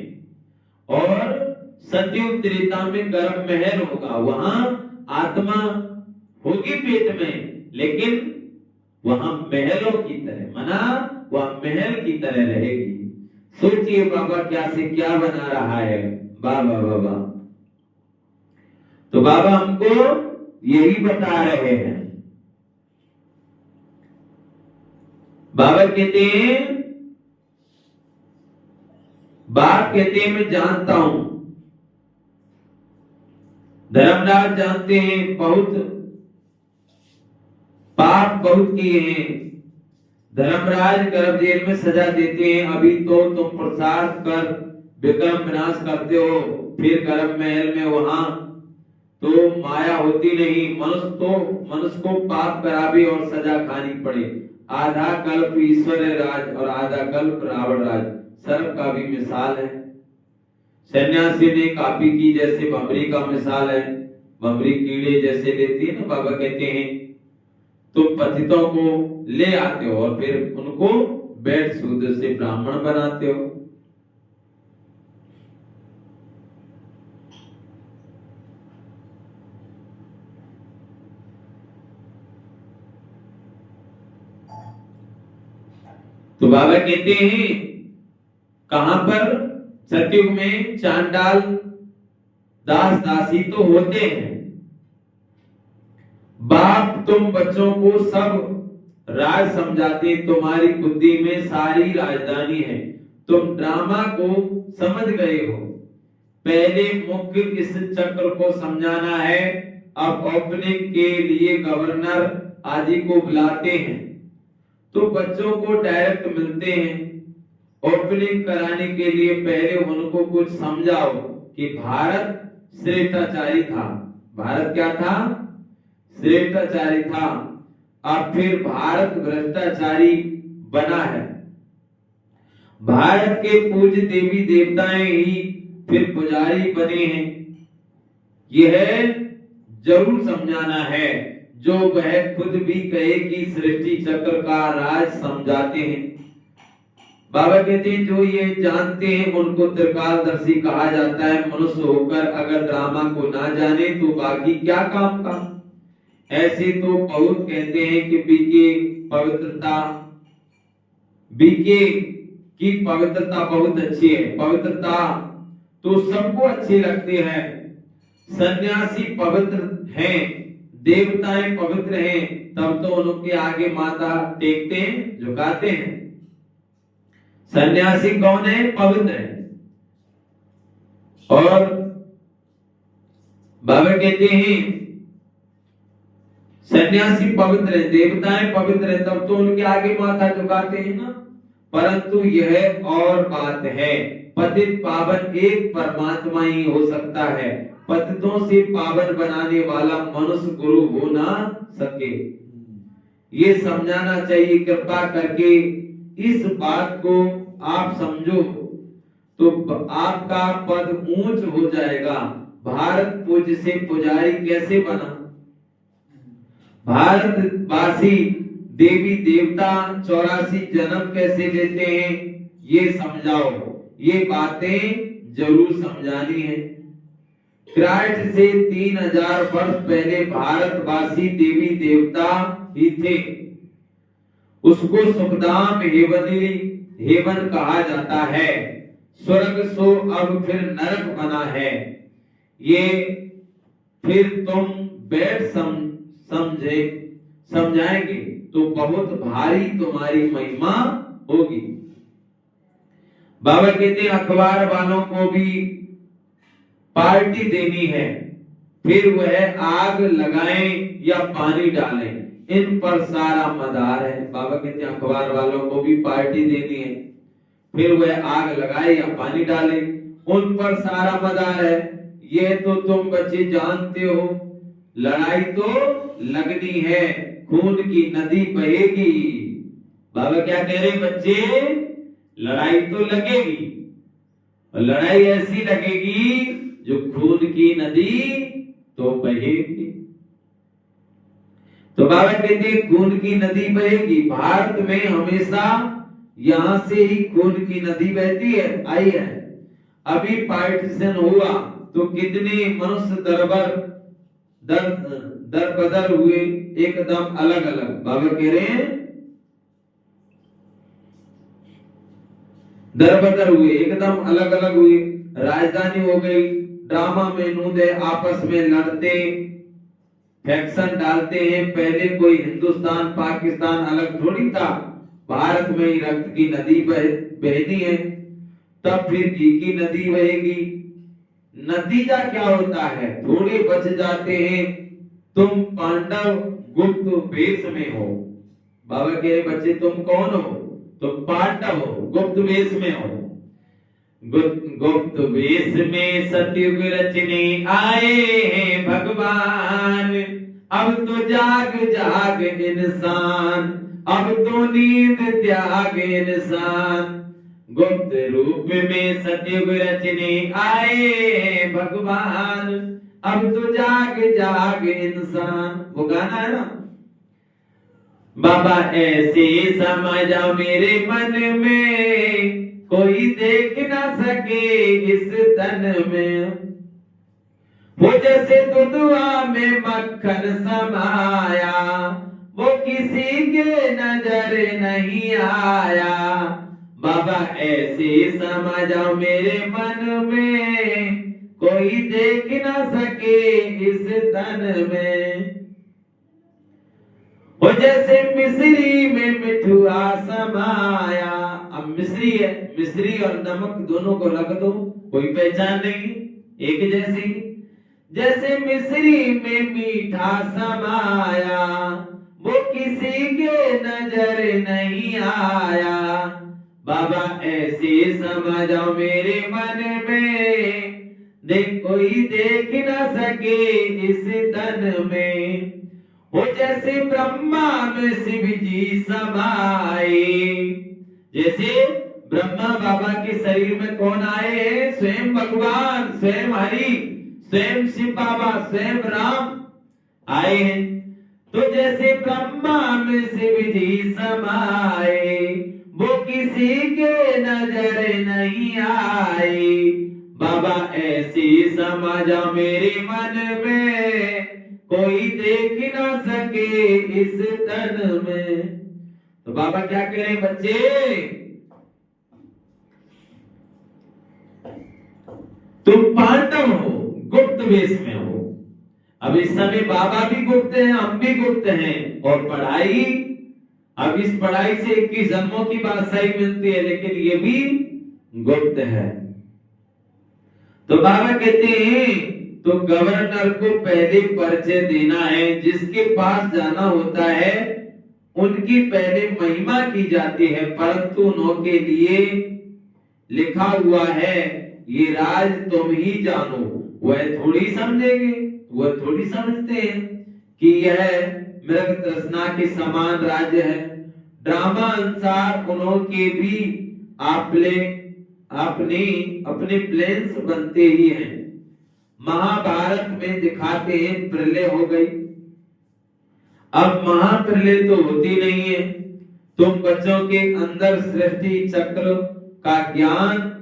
और सतयुग त्रेता में गर्भ महल होगा, वहां आत्मा होगी पेट में, लेकिन वहां महलों की तरह, मना वह महल की तरह रहेगी। सोचिए बाबा क्या से क्या बना रहा है बाबा। बाबा तो बाबा हमको यही बता रहे हैं। बाबा कहते हैं, बाप कहते हैं मैं जानता हूं, धर्मराज जानते हैं बहुत पाप बहुत किए हैं, धर्मराज गर्भ जेल में सजा देते हैं, अभी तो तुम प्रसाद कर विक्रम विनाश करते हो, फिर गर्भ महल में वहां तो माया होती नहीं, मनुष्य को पाप करा भी और सजा खानी पड़े। आधा कल्प ईश्वर राज और आधा कल्प रावण राज, सर्प का भी मिसाल है। सन्यासी ने कापी की जैसे भंवरी का मिसाल है, भंवरी कीड़े जैसे लेती है ना, बाबा कहते हैं तुम पतितों को ले आते हो और फिर उनको बैठ शूद्र से ब्राह्मण बनाते हो। तो बाबा कहते हैं कहां पर, सतयुग में चांडाल दास दासी तो होते हैं, बाप तुम बच्चों को सब राज समझाते, तुम्हारी बुद्धि में सारी राजधानी है, तुम ड्रामा को समझ गए हो, पहले मुख्य इस चक्र को समझाना है, अब ओपनिंग के लिए गवर्नर आदि को बुलाते हैं, तो बच्चों को डायरेक्ट मिलते हैं, ओपनिंग कराने के लिए पहले उनको कुछ समझाओ कि भारत श्रेष्ठाचारी था, भारत क्या था, श्रेष्ठाचारी था, अब फिर भारत भ्रष्टाचारी बना है, भारत के पूज्य देवी देवताएं ही फिर पुजारी बने हैं, यह जरूर समझाना है, जो वह खुद भी कहे कि सृष्टि चक्र का राज समझाते हैं। बाबा कहते हैं जो ये जानते हैं उनको त्रिकालदर्शी कहा जाता है, मनुष्य होकर अगर ड्रामा को ना जाने तो बाकी क्या काम का। ऐसे तो बहुत कहते हैं कि बीके की पवित्रता बहुत अच्छी है, पवित्रता तो सबको अच्छी लगती है, सन्यासी पवित्र हैं, देवताएं पवित्र हैं, तब तो उनके आगे माथा टेकते हैं, झुकाते हैं। सन्यासी कौन है, पवित्र है। और बाबा कहते हैं सन्यासी पवित्र है, देवताएं पवित्र है, तब तो उनके आगे माथा झुकाते हैं ना। परंतु यह और बात है, पतित पावन एक परमात्मा ही हो सकता है, पतितों से पावन बनाने वाला मनुष्य गुरु हो ना सके, ये समझाना चाहिए। कृपा करके इस बात को आप समझो तो आपका पद ऊंच हो जाएगा। भारत पूज्य से पुजारी कैसे बना, भारतवासी देवी देवता 84 जन्म कैसे लेते हैं, ये समझाओ, ये बातें जरूर समझानी है। क्राइस्ट से 3000 वर्ष पहले भारतवासी देवी देवता ही थे, उसको सुखधाम हेवन कहा जाता है, स्वर्ग सो अब फिर नरक बना है, ये फिर तुम बैठ समझाएंगे तो बहुत भारी तुम्हारी महिमा होगी। बाबा कहते हैं अखबार वालों को भी पार्टी देनी है, फिर वह आग लगाएं या पानी डालें, इन पर सारा मदार है। बाबा कहते हैं अखबार वालों को भी पार्टी देनी है, फिर वह आग लगाए या पानी डाले, उन पर सारा मदार है। ये तो तुम बच्चे जानते हो, लड़ाई तो लगनी है, खून की नदी बहेगी। बाबा क्या कह रहे बच्चे, लड़ाई तो लगेगी, लड़ाई ऐसी लगेगी जो खून की नदी तो बहेगी। तो बाबा कहते हैं खून की नदी बहेगी। भारत में हमेशा यहां से ही खून की नदी बहती है, आई है। अभी पार्टीशन हुआ तो कितने मनुष्य दर बदर हुए, एकदम अलग अलग। बाबा कह रहे हैं दर बदर हुए, एकदम अलग अलग हुए, राजधानी हो गई। ड्रामा में नूदे आपस में लड़ते, फैक्शन डालते हैं। पहले कोई हिंदुस्तान पाकिस्तान अलग थोड़ी था, भारत में ही रक्त की नदी बहनी है, तब फिर घी की नदी बहेगी। नतीजा क्या होता है, थोड़े बच जाते हैं। तुम पांडव गुप्त वेश में हो। बाबा कह रहे बच्चे तुम कौन हो, तुम पांडव हो, गुप्त वेश में हो। गुप्त वेश में सतयुग रचने आए हैं भगवान, अब तो जाग जाग इंसान, अब तो नींद त्याग इंसान। गुप्त रूप में सतयुग रचने आए भगवान, अब तो जाग जाग इंसान। वो गाना है ना, बाबा ऐसे समझा मेरे मन में, कोई देख ना सके इस तन में। वो जैसे दुधवा में मक्खन समाया, वो किसी के नजर नहीं आया। बाबा ऐसे समझा मेरे मन में, कोई देख ना सके इस तन में। वो जैसे मिश्री में मिठुआ समाया। अब मिश्री है, मिश्री और नमक दोनों को रख दो, कोई पहचान नहीं, एक जैसी। जैसे मिश्री में मीठा समाया, वो किसी के नजर नहीं आया। बाबा ऐसे समझो मेरे मन में, देख कोई देख ना सके इस तन में। वो जैसे ब्रह्मा में शिव जी समाए। जैसे ब्रह्मा बाबा के शरीर में कौन आए हैं? स्वयं भगवान, स्वयं हरि, स्वयं शिव बाबा, स्वयं राम आए हैं। तो जैसे ब्रह्मा में शिव जी समाए, वो किसी के नजर नहीं आए। बाबा ऐसी समझा मेरे मन में, कोई देख ना सके इस तन में। तो बाबा क्या कह रहे हैं बच्चे? तुम पांडव हो, गुप्त वेश में हो। अब इस समय बाबा भी गुप्त हैं, हम भी गुप्त हैं। और पढ़ाई, अब इस पढ़ाई से 21 जन्मों की बादशाही मिलती है, लेकिन ये भी गुप्त है। तो बाबा कहते हैं तो गवर्नर को पहले परिचय देना है, जिसके पास जाना होता है उनकी पहले महिमा की जाती है, परंतु उनके लिए लिखा हुआ है ये राज तुम ही जानो। वह थोड़ी समझेंगे, वह थोड़ी समझते हैं कि यह मृग तृष्णा के समान राज्य है। ड्रामा अनुसार उनके भी अपने प्लेन्स बनते ही हैं। महाभारत में दिखाते हैं प्रलय हो गई। अब महाप्रलय तो होती नहीं है। तुम बच्चों के अंदर सृष्टि चक्र का ज्ञान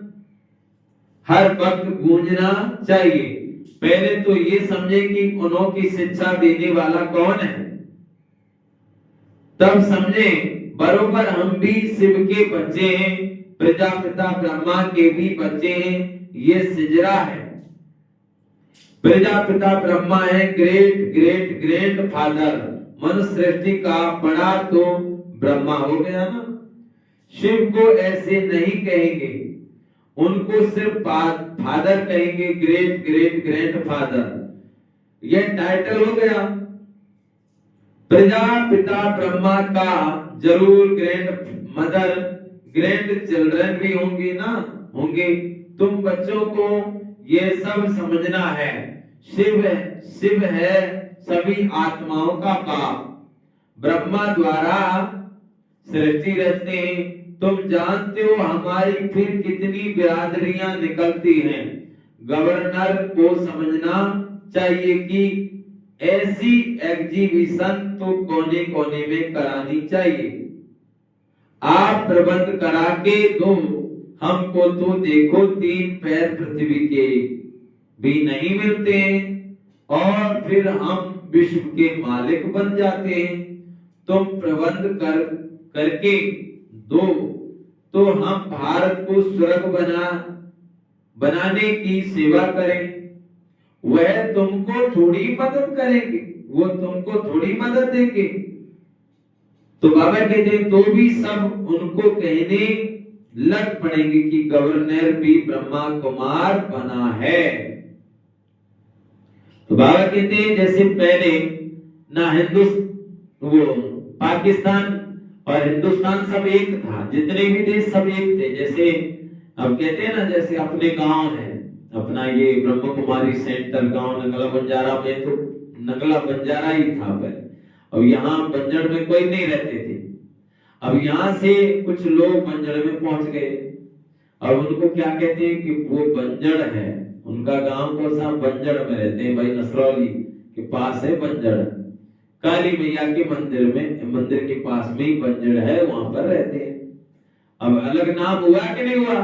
हर वक्त गूंजना चाहिए। पहले तो ये समझे कि उनकी शिक्षा देने वाला कौन है, तब समझे बरोबर हम भी शिव के बच्चे हैं, प्रजापिता ब्रह्मा के भी बच्चे हैं। ये सिजरा है। प्रजापिता ब्रह्मा है ग्रेट ग्रेट ग्रैंड फादर। मनुष्य सृष्टि का बड़ा तो ब्रह्मा हो गया ना। शिव को ऐसे नहीं कहेंगे, उनको सिर्फ फादर कहेंगे, ग्रेट ग्रेट ग्रैंड फादर। यह टाइटल हो गया। प्रजापिता ब्रह्मा का जरूर ग्रैंड मदर, ग्रैंड चिल्ड्रन भी होंगे ना, होंगे। तुम बच्चों को ये सब समझना है। शिव है सभी आत्माओं का बाप। ब्रह्मा द्वारा सृष्टि रचते हैं। तुम जानते हो हमारी फिर कितनी बिरादरियां निकलती हैं। गवर्नर को समझना चाहिए कि ऐसी एग्जीबिशन तो कोने कोने में करानी चाहिए। आप प्रबंध करा के दो हमको, तो देखो 3 पैर पृथ्वी के भी नहीं मिलते और फिर हम विश्व के मालिक बन जाते हैं। तुम प्रबंध करके दो तो हम भारत को स्वर्ग बनाने की सेवा करें। वह तुमको थोड़ी मदद करेंगे, वो तुमको थोड़ी मदद देंगे। तो बाबा कहते तो भी सब उनको कहने लग पड़ेंगे कि गवर्नर भी ब्रह्मा कुमार बना है। तो बाबा कहते हैं जैसे पहले ना वो पाकिस्तान और हिंदुस्तान सब एक था, जितने भी देश सब एक थे। जैसे अब कहते हैं ना, जैसे अपने गांव है, अपना ये ब्रह्म कुमारी सेंटर गांव नगला बंजारा में, तो नगला बंजारा ही था पहले। अब यहाँ बंजड़ में कोई नहीं रहते थे। अब यहाँ से कुछ लोग बंजड़ में पहुंच गए, अब उनको क्या कहते हैं कि वो बंजड़ है, उनका गांव को सा बंजड़ में रहते हैं भाई, नसरौली के पास है बंजड़, काली मैया के मंदिर में, मंदिर के पास में ही बंजड़ है, वहां पर रहते हैं। अब अलग नाम हुआ कि नहीं हुआ,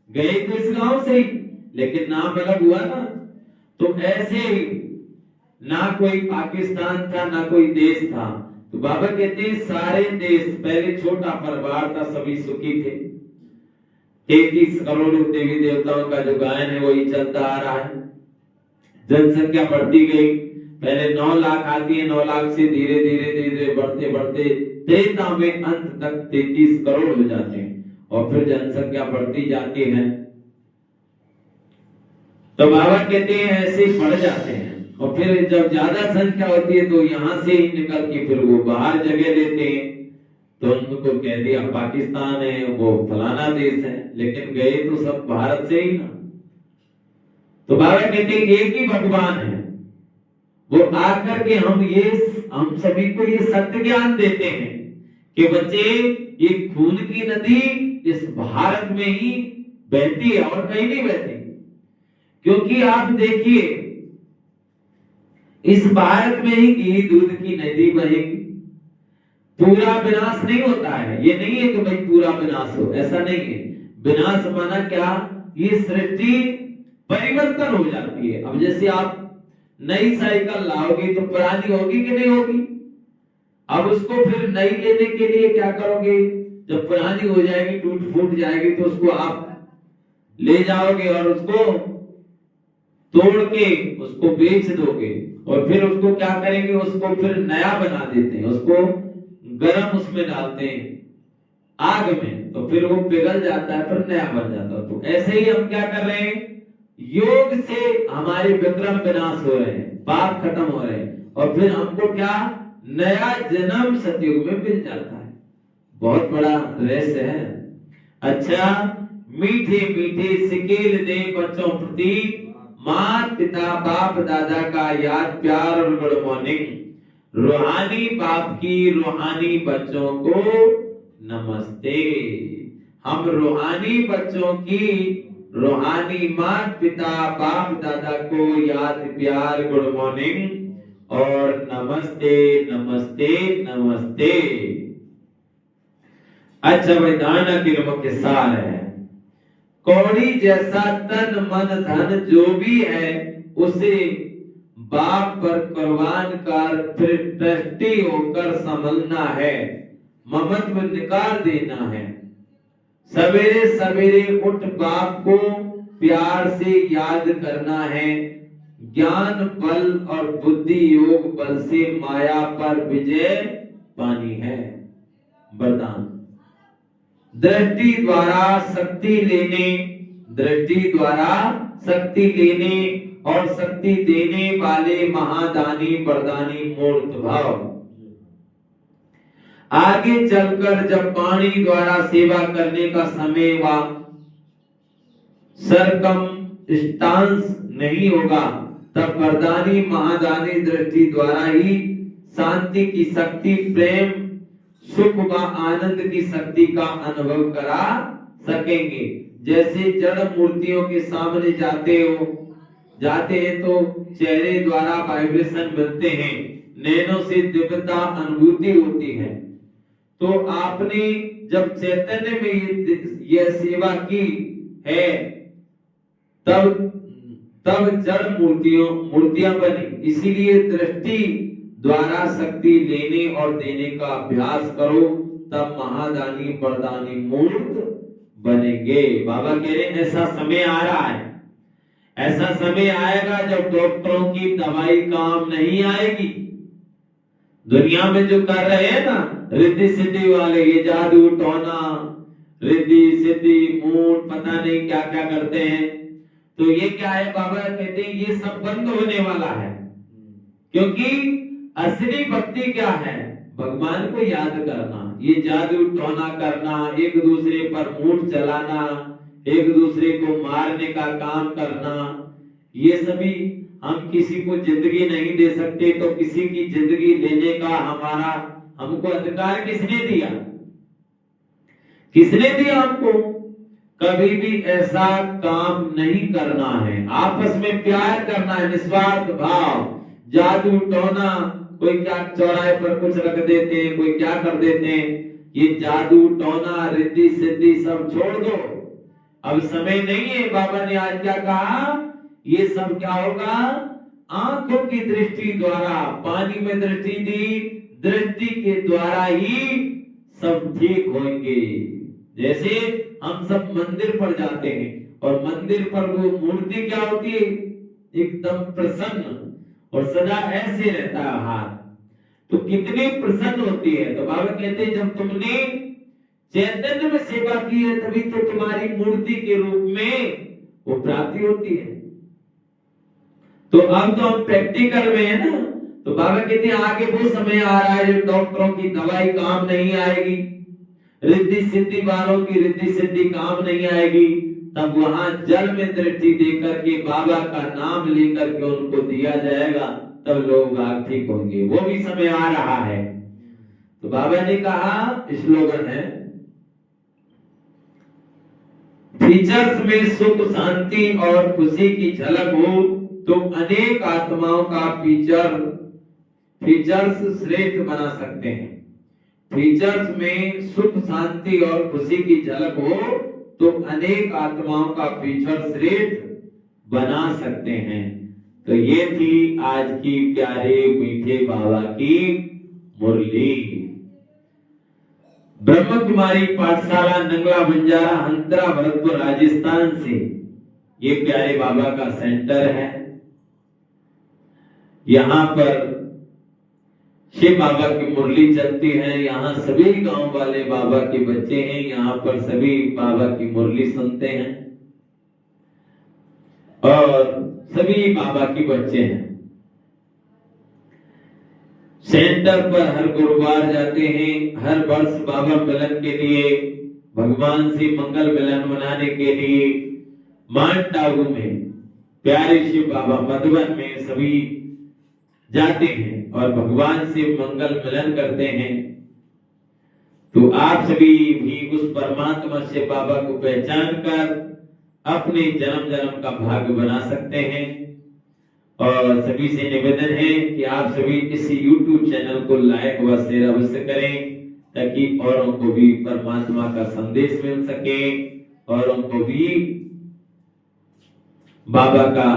गए तो इस गांव से ही लेकिन नाम अलग हुआ ना। तो ऐसे ही ना कोई पाकिस्तान था ना कोई देश था, तो बाबा कहते हैं सारे देश, पहले छोटा परिवार था, सभी सुखी थे, 33 करोड़ देवी देवताओं का जो गायन है वही चलता आ रहा है, जनसंख्या बढ़ती गई, पहले 9 लाख आती है, 9 लाख से धीरे धीरे धीरे बढ़ते बढ़ते त्रेता में अंत तक 33 करोड़ हो जाते हैं और फिर जनसंख्या बढ़ती जाती है। तो बाबा कहते हैं ऐसे ही बढ़ जाते हैं और फिर जब ज्यादा संख्या होती है तो यहां से ही निकल के फिर वो बाहर जगह लेते हैं। तो उनको कह दिया पाकिस्तान है, वो फलाना देश है, लेकिन गए तो सब भारत से ही ना। तो बाबा कहते हैं एक ही भगवान है, वो आकर के हम सभी को ये सत्य ज्ञान देते हैं कि बच्चे ये खून की नदी इस भारत में ही बहती है और कहीं नहीं बहती। क्योंकि आप देखिए इस भारत में ही घी दूध की नदी बहेगी, पूरा विनाश नहीं होता है। ये नहीं है कि भाई पूरा विनाश हो, ऐसा नहीं है। विनाश माना क्या, ये सृष्टि परिवर्तन हो जाती है। अब जैसे आप नई साइकिल लाओगे तो पुरानी होगी कि नहीं होगी, अब उसको फिर नई लेने के लिए क्या करोगे, जब पुरानी हो जाएगी टूट फूट जाएगी तो उसको आप ले जाओगे और उसको तोड़ के उसको बेच दोगे और फिर उसको क्या करेंगे, उसको फिर नया बना देते हैं, उसको गरम उसमें डालते हैं आग में, तो फिर वो पिघल जाता है, फिर नया बन जाता है। तो ऐसे ही हम क्या कर रहे हैं, योग से हमारे विक्रम विनाश हो रहे हैं, पाप खत्म हो रहे हैं और फिर हमको क्या नया जन्म सतयुग में मिल जाता है। बहुत बड़ा रहस्य है। अच्छा, मीठे मीठे सिकेल दे बच्चों प्रति, माँ पिता बाप दादा का याद प्यार और गुड मॉर्निंग, रूहानी बाप की रूहानी बच्चों को नमस्ते। हम रूहानी बच्चों की रूहानी माँ पिता बाप दादा को याद प्यार गुड मॉर्निंग और नमस्ते नमस्ते नमस्ते। अच्छा भाई, धारणा की मुख्य सार है, कौड़ी जैसा तन मन धन जो भी है उसे बाप पर कुर्बान कर फिर ट्रस्टी होकर संभलना है, ममत्व निकाल देना है। सवेरे सवेरे उठ बाप को प्यार से याद करना है, ज्ञान बल और बुद्धि योग बल से माया पर विजय पानी है। वरदान, दृष्टि द्वारा शक्ति लेने, दृष्टि द्वारा शक्ति लेने और शक्ति देने वाले महादानी वरदानी मूर्त भाव। आगे चलकर जब पानी द्वारा सेवा करने का समय व सरकम स्टांस नहीं होगा, तब वरदानी महादानी दृष्टि द्वारा ही शांति की शक्ति, प्रेम सुख व आनंद की शक्ति का अनुभव करा सकेंगे। जैसे जड़ मूर्तियों के सामने जाते हैं तो चेहरे द्वारा वाइब्रेशन मिलते हैं, नैनों से दिव्यता अनुभूति होती है। तो आपने जब चैतन्य में यह सेवा की है तब जड़ मूर्तियां बनी। इसीलिए दृष्टि द्वारा शक्ति लेने और देने का अभ्यास करो, तब महादानी वरदानी मूर्त बनेंगे। बाबा कह रहे हैं ऐसा समय आ रहा है, ऐसा समय आएगा जब डॉक्टरों की दवाई काम नहीं आएगी। दुनिया में जो कर रहे हैं ना रिद्धि सिद्धि वाले, ये जादू टोना रिद्धि सिद्धि मूड पता नहीं क्या क्या करते हैं, तो ये क्या है, बाबा कहते हैं ये सब बंद होने वाला है। क्योंकि असली भक्ति क्या है, भगवान को याद करना। ये जादू टोना करना, एक दूसरे पर मूड चलाना, एक दूसरे को मारने का काम करना, ये सभी हम किसी को जिंदगी नहीं दे सकते, तो किसी की जिंदगी लेने का हमको अधिकार किसने दिया? किसने दिया हमको? कभी भी ऐसा काम नहीं करना है, आपस में प्यार करना है, निस्वार्थ भाव। जादू टोना, कोई क्या चौराहे पर कुछ रख देते हैं, कोई क्या कर देते हैं, ये जादू टोना रिद्धि सिद्धि सब छोड़ दो, अब समय नहीं है। बाबा ने आज क्या कहा, ये सब क्या होगा, आंखों की दृष्टि द्वारा, पानी में दृष्टि दी, दृष्टि के द्वारा ही सब ठीक होंगे। जैसे हम सब मंदिर पर जाते हैं और मंदिर पर वो मूर्ति क्या होती है, एकदम प्रसन्न और सदा ऐसे रहता है हाथ, तो कितनी प्रसन्न होती है। तो बाबा कहते हैं जब तुमने चैतन्य में सेवा की है तभी तो तुम्हारी मूर्ति के रूप में वो प्राप्ति होती है। तो अब तो हम प्रैक्टिकल में है ना, तो बाबा कहते हैं आगे वो समय आ रहा है जो डॉक्टरों की दवाई काम नहीं आएगी, रिद्धि सिद्धि वालों की रिद्धि सिद्धि काम नहीं आएगी, तब वहां जल में दृष्टि देकर के बाबा का नाम लेकर के उनको दिया जाएगा, तब लोग ठीक होंगे। वो भी समय आ रहा है। तो बाबा ने कहा, स्लोगन है, फीचर्स में सुख शांति और खुशी की झलक हो तो अनेक आत्माओं का फीचर्स श्रेष्ठ बना सकते हैं। फीचर्स में सुख शांति और खुशी की झलक हो तो अनेक आत्माओं का फीचर श्रेष्ठ बना सकते हैं। तो ये थी आज की प्यारे मीठे बाबा की मुरली। ब्रह्म कुमारी पाठशाला नंगला बंजारा हंतरा भरतपुर राजस्थान से ये प्यारे बाबा का सेंटर है। यहाँ पर शिव बाबा की मुरली चलती है, यहाँ सभी गांव वाले बाबा के बच्चे हैं, यहाँ पर सभी बाबा की मुरली सुनते हैं और सभी बाबा के बच्चे हैं। सेंटर पर हर गुरुवार जाते हैं, हर वर्ष बाबा मिलन के लिए, भगवान से मंगल मिलन मनाने के लिए माउंट आबू में प्यारे शिव बाबा मधुबन में सभी जाते हैं और भगवान से मंगल मिलन करते हैं। तो आप सभी भी उस परमात्मा से बाबा को पहचान कर अपने जन्म जन्म का भाग्य बना सकते हैं। और सभी से निवेदन है कि आप सभी इस YouTube चैनल को लाइक व शेयर अवश्य करें ताकि औरों को भी परमात्मा का संदेश मिल सके और उनको भी बाबा का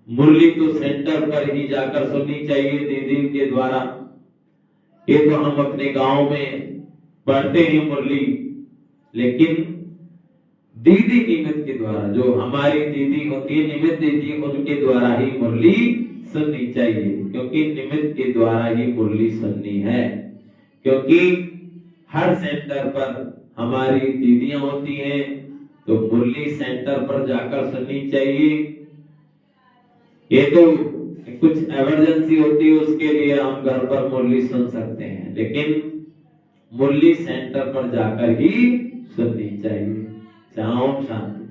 मुरली तो सेंटर पर ही जाकर सुननी चाहिए दीदी के द्वारा। ये तो हम अपने गांव में पढ़ते हैं मुरली, लेकिन दीदी निमित्त के द्वारा, जो हमारी दीदी होती है निमित्त दीदी, उनके द्वारा ही मुरली सुननी चाहिए, क्योंकि निमित्त के द्वारा ही मुरली सुननी है। क्योंकि हर सेंटर पर हमारी दीदियां होती हैं, तो मुरली सेंटर पर जाकर सुननी चाहिए। ये तो कुछ इमरजेंसी होती है, उसके लिए हम घर पर मुरली सुन सकते हैं, लेकिन मुरली सेंटर पर जाकर ही सुननी चाहिए। ओम शांति।